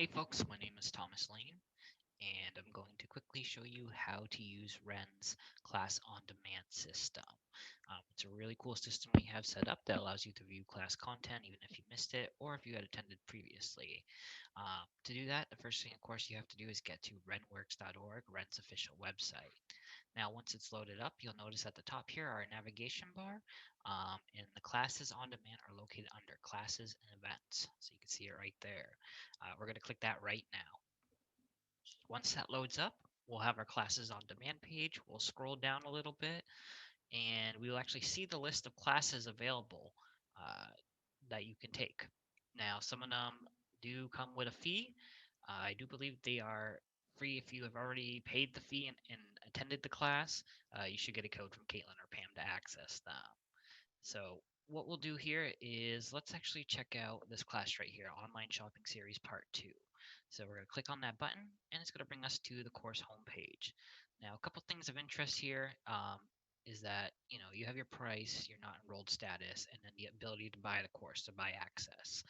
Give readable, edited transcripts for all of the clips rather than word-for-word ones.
Hey folks, my name is Thomas Lane, and I'm going to quickly show you how to use WREN's class on demand system. It's a really cool system we have set up that allows you to view class content even if you missed it or if you had attended previously. To do that, the first thing, of course, you have to do is get to wrenworks.org, WREN's official website. Now, once it's loaded up, you'll notice at the top here our navigation bar, and the classes on demand are located under classes and events. So you can see it right there. We're going to click that right now. Once that loads up, we'll have our classes on demand page. We'll scroll down a little bit and we will actually see the list of classes available that you can take. Now, some of them do come with a fee. I do believe they are free if you have already paid the fee and attended the class. You should get a code from Caitlin or Pam to access them. So what we'll do here is let's actually check out this class right here, Online Shopping Series Part 2. So we're going to click on that button and it's going to bring us to the course homepage. Now, a couple things of interest here is that, you have your price, your not enrolled status, and then the ability to buy the course, to buy access.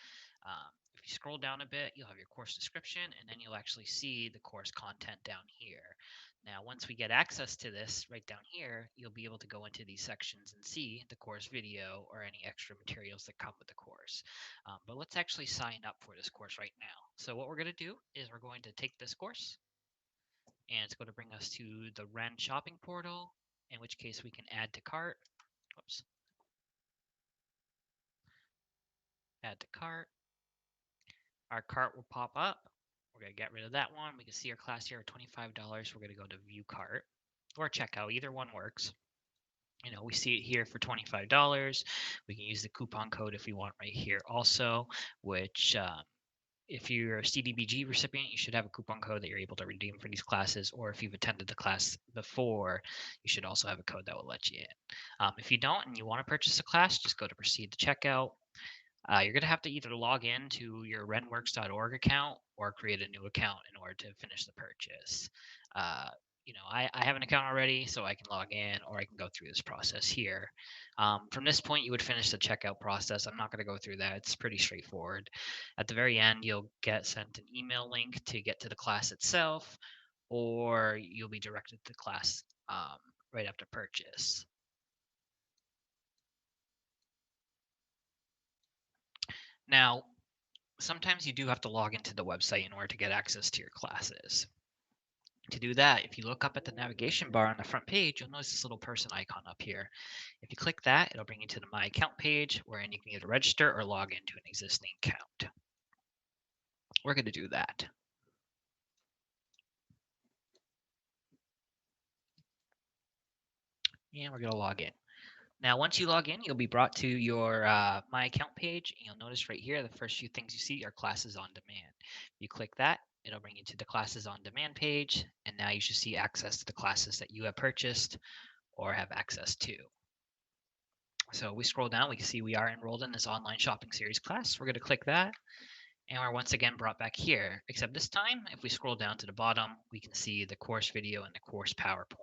If you scroll down a bit, you'll have your course description, and then you'll actually see the course content down here. Now, once we get access to this right down here, you'll be able to go into these sections and see the course video or any extra materials that come with the course. But let's actually sign up for this course right now. So what we're going to do is we're going to take this course, and it's going to bring us to the WREN shopping portal, in which case we can add to cart. Whoops. Add to cart. Our cart will pop up. We're going to get rid of that one. We can see our class here at $25. We're going to go to view cart or checkout. Either one works. We see it here for $25. We can use the coupon code if we want right here also, which if you're a CDBG recipient, you should have a coupon code that you're able to redeem for these classes, or if you've attended the class before, you should also have a code that will let you in. If you don't and you want to purchase a class, just go to proceed to checkout. You're going to have to either log in to your wrenworks.org account or create a new account in order to finish the purchase. I have an account already, so I can log in or I can go through this process here. From this point, you would finish the checkout process. I'm not going to go through that. It's pretty straightforward. At the very end, you'll get sent an email link to get to the class itself, or you'll be directed to the class right after purchase. Now, sometimes you do have to log into the website in order to get access to your classes. To do that, if you look up at the navigation bar on the front page, you'll notice this little person icon up here. If you click that, it'll bring you to the My Account page, wherein you can either register or log into an existing account. We're going to do that. And we're going to log in. Now, once you log in, you'll be brought to your My Account page. And you'll notice right here, the first few things you see are classes on demand. You click that, it'll bring you to the classes on demand page. And now you should see access to the classes that you have purchased or have access to. So we scroll down, we can see we are enrolled in this online shopping series class. We're going to click that. And we're once again brought back here, except this time, if we scroll down to the bottom, we can see the course video and the course PowerPoint.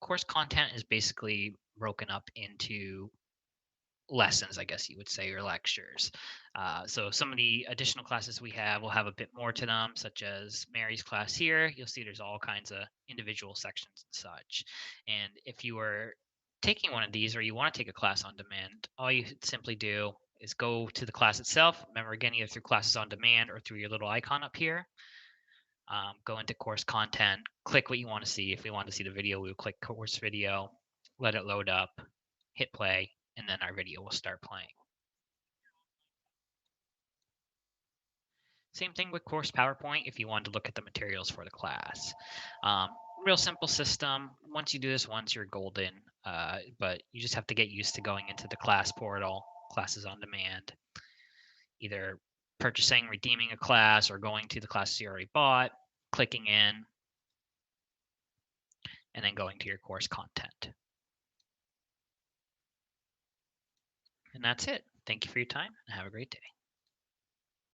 Course content is basically broken up into lessons, I guess you would say, or lectures. So some of the additional classes we have will have a bit more to them, such as Mary's class here. You'll see there's all kinds of individual sections and such. And if you were taking one of these or you want to take a class on demand, all you simply do is go to the class itself. Remember, again, either through classes on demand or through your little icon up here. Go into course content, click what you want to see. If we want to see the video, we'll click course video, let it load up, hit play, and then our video will start playing. Same thing with course PowerPoint if you want to look at the materials for the class. Real simple system. Once you do this once, you're golden, but you just have to get used to going into the class portal, classes on demand, either purchasing, redeeming a class, or going to the classes you already bought, clicking in, and then going to your course content. And that's it. Thank you for your time and have a great day.